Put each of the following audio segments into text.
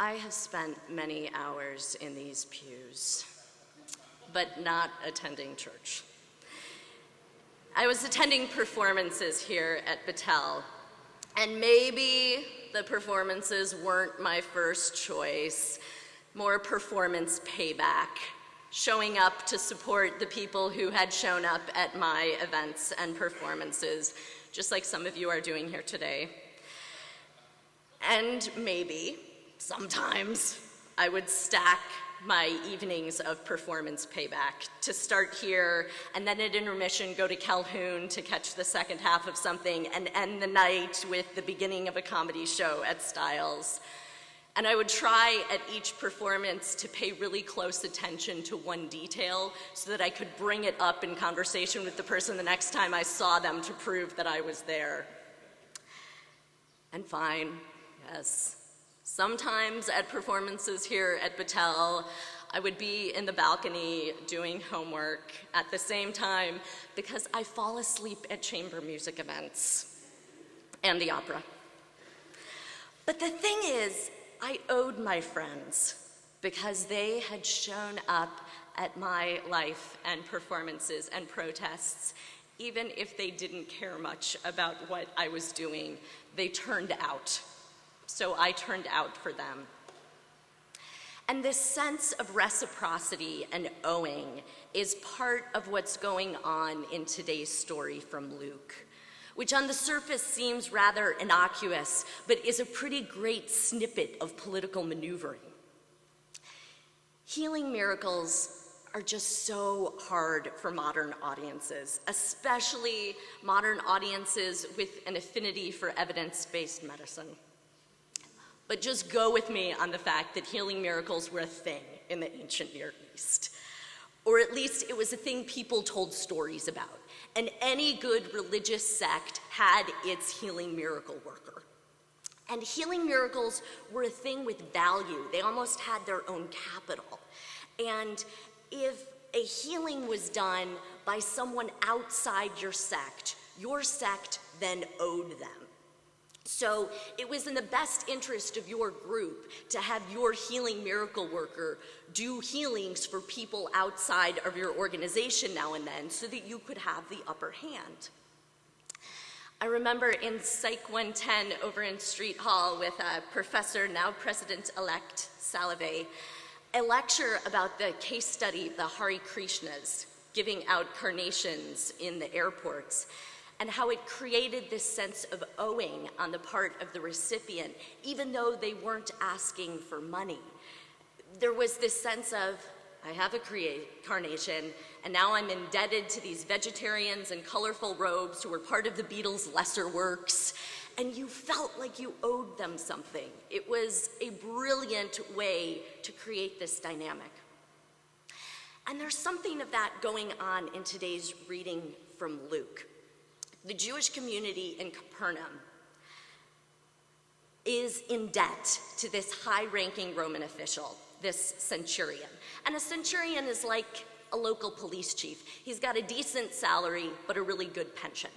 I have spent many hours in these pews, but not attending church. I was attending performances here at Battelle, and maybe the performances weren't my first choice. More performance payback, showing up to support the people who had shown up at my events and performances, just like some of you are doing here today. And maybe, sometimes, I would stack my evenings of performance payback to start here and then at intermission go to Calhoun to catch the second half of something and end the night with the beginning of a comedy show at Styles. And I would try at each performance to pay really close attention to one detail so that I could bring it up in conversation with the person the next time I saw them to prove that I was there. And fine, yes. Sometimes at performances here at Battelle, I would be in the balcony doing homework at the same time because I fall asleep at chamber music events and the opera. But the thing is, I owed my friends because they had shown up at my life and performances and protests. Even if they didn't care much about what I was doing, they turned out. So I turned out for them. And this sense of reciprocity and owing is part of what's going on in today's story from Luke, which on the surface seems rather innocuous, but is a pretty great snippet of political maneuvering. Healing miracles are just so hard for modern audiences, especially modern audiences with an affinity for evidence-based medicine. But just go with me on the fact that healing miracles were a thing in the ancient Near East. Or at least it was a thing people told stories about. And any good religious sect had its healing miracle worker. And healing miracles were a thing with value. They almost had their own capital. And if a healing was done by someone outside your sect then owed them. So it was in the best interest of your group to have your healing miracle worker do healings for people outside of your organization now and then so that you could have the upper hand. I remember in Psych 110 over in Street Hall with Professor, now President-elect Salovey, a lecture about the case study of the Hare Krishnas giving out carnations in the airports, and how it created this sense of owing on the part of the recipient, even though they weren't asking for money. There was this sense of, I have a carnation, and now I'm indebted to these vegetarians in colorful robes who were part of the Beatles' lesser works, and you felt like you owed them something. It was a brilliant way to create this dynamic. And there's something of that going on in today's reading from Luke. The Jewish community in Capernaum is in debt to this high-ranking Roman official, this centurion. And a centurion is like a local police chief. He's got a decent salary, but a really good pension.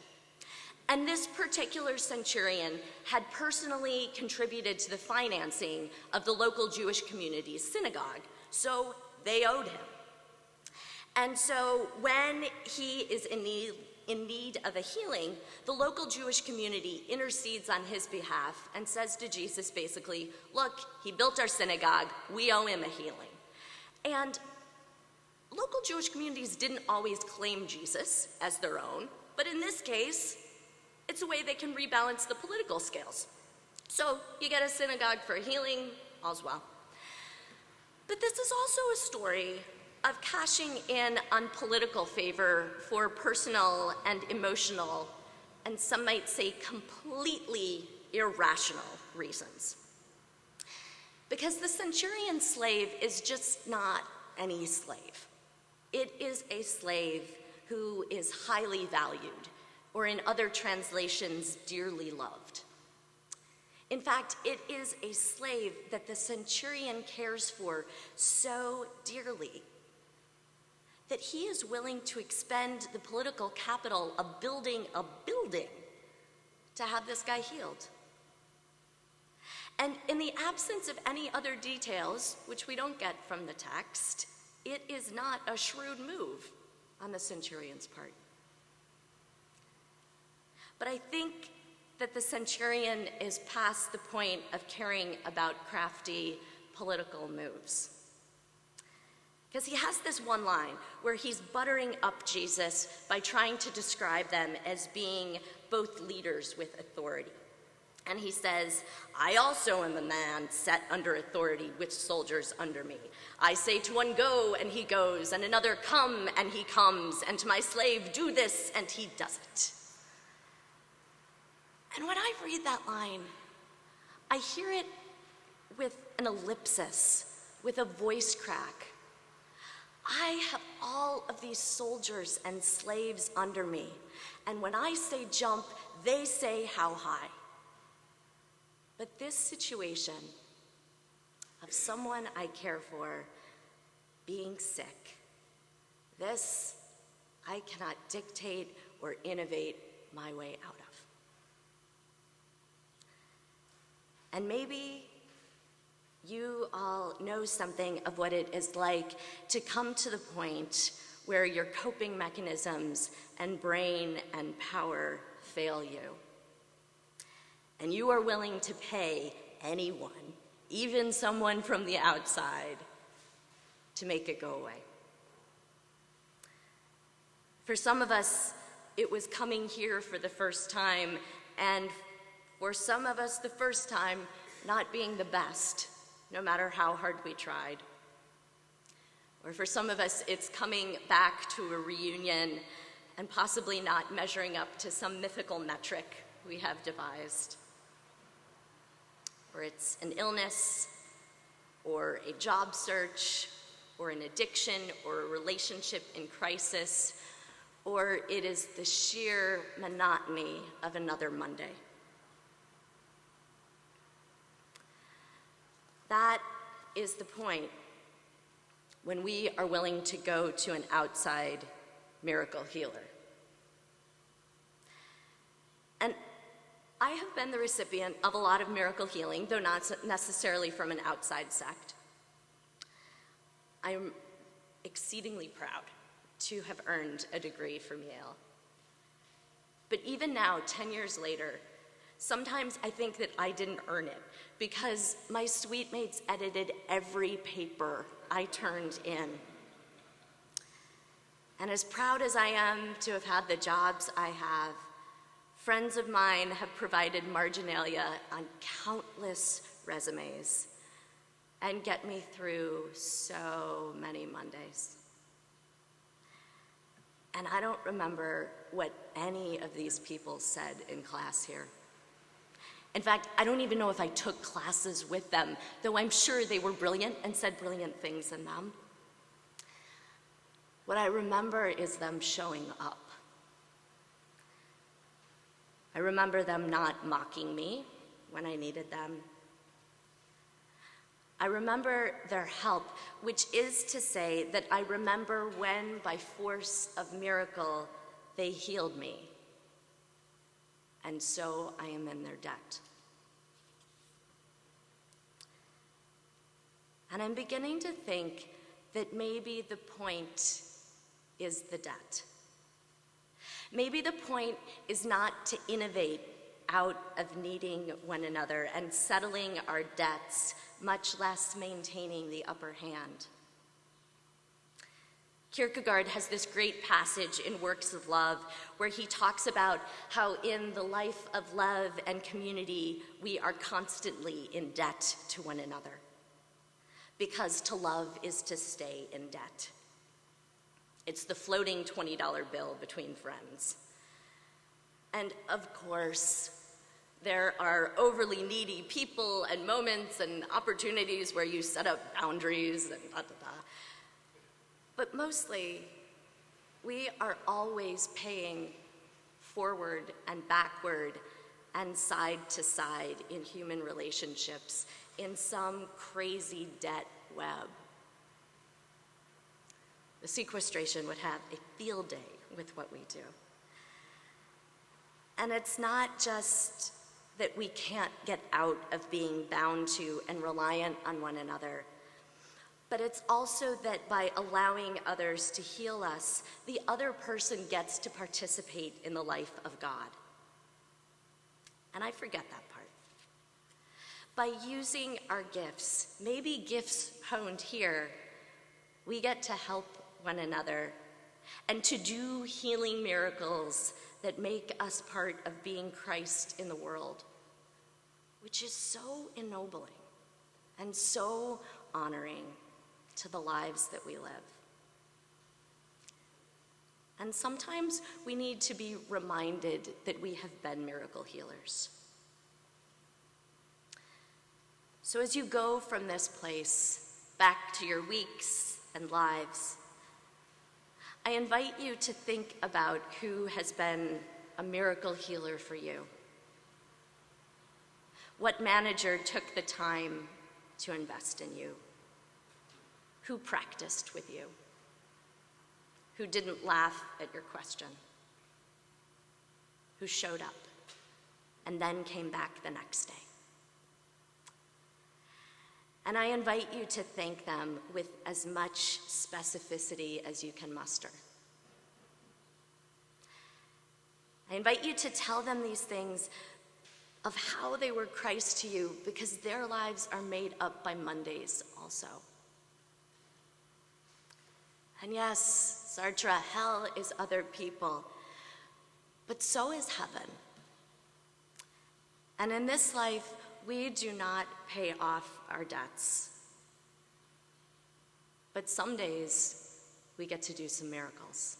And this particular centurion had personally contributed to the financing of the local Jewish community's synagogue, so they owed him. And so when he is in need of a healing, the local Jewish community intercedes on his behalf and says to Jesus basically, look, he built our synagogue, we owe him a healing. And local Jewish communities didn't always claim Jesus as their own, but in this case, it's a way they can rebalance the political scales. So you get a synagogue for a healing, all's well. But this is also a story of cashing in on political favor for personal and emotional, and some might say completely irrational reasons. Because the centurion slave is just not any slave. It is a slave who is highly valued, or in other translations, dearly loved. In fact, it is a slave that the centurion cares for so dearly that he is willing to expend the political capital of building a building to have this guy healed. And in the absence of any other details, which we don't get from the text, it is not a shrewd move on the centurion's part. But I think that the centurion is past the point of caring about crafty political moves. Because he has this one line where he's buttering up Jesus by trying to describe them as being both leaders with authority. And he says, I also am a man set under authority with soldiers under me. I say to one, go, and he goes, and another, come, and he comes, and to my slave, do this, and he does it. And when I read that line, I hear it with an ellipsis, with a voice crack. I have all of these soldiers and slaves under me, and when I say jump, they say how high. But this situation of someone I care for being sick, this I cannot dictate or innovate my way out of. And maybe you all know something of what it is like to come to the point where your coping mechanisms and brain and power fail you. And you are willing to pay anyone, even someone from the outside, to make it go away. For some of us, it was coming here for the first time, and for some of us, the first time not being the best, no matter how hard we tried. Or for some of us, it's coming back to a reunion and possibly not measuring up to some mythical metric we have devised. Or it's an illness, or a job search, or an addiction, or a relationship in crisis, or it is the sheer monotony of another Monday. That is the point when we are willing to go to an outside miracle healer. And I have been the recipient of a lot of miracle healing, though not necessarily from an outside sect. I'm exceedingly proud to have earned a degree from Yale. But even now, 10 years later, sometimes I think that I didn't earn it because my suite mates edited every paper I turned in. And as proud as I am to have had the jobs I have, friends of mine have provided marginalia on countless resumes and get me through so many Mondays. And I don't remember what any of these people said in class here. In fact, I don't even know if I took classes with them, though I'm sure they were brilliant and said brilliant things in them. What I remember is them showing up. I remember them not mocking me when I needed them. I remember their help, which is to say that I remember when, by force of miracle, they healed me. And so I am in their debt. And I'm beginning to think that maybe the point is the debt. Maybe the point is not to innovate out of needing one another and settling our debts, much less maintaining the upper hand. Kierkegaard has this great passage in Works of Love where he talks about how in the life of love and community, we are constantly in debt to one another, because to love is to stay in debt. It's the floating $20 bill between friends. And of course, there are overly needy people and moments and opportunities where you set up boundaries and da-da-da. But mostly, we are always paying forward and backward and side to side in human relationships in some crazy debt web. The sequestration would have a field day with what we do. And it's not just that we can't get out of being bound to and reliant on one another. But it's also that by allowing others to heal us, the other person gets to participate in the life of God. And I forget that part. By using our gifts, maybe gifts honed here, we get to help one another and to do healing miracles that make us part of being Christ in the world, which is so ennobling and so honoring to the lives that we live. And sometimes we need to be reminded that we have been miracle healers. So as you go from this place back to your weeks and lives, I invite you to think about who has been a miracle healer for you. What manager took the time to invest in you? Who practiced with you? Who didn't laugh at your question? Who showed up and then came back the next day? And I invite you to thank them with as much specificity as you can muster. I invite you to tell them these things of how they were Christ to you, because their lives are made up by Mondays also. And yes, Sartre, hell is other people, but so is heaven. And in this life, we do not pay off our debts. But some days, we get to do some miracles.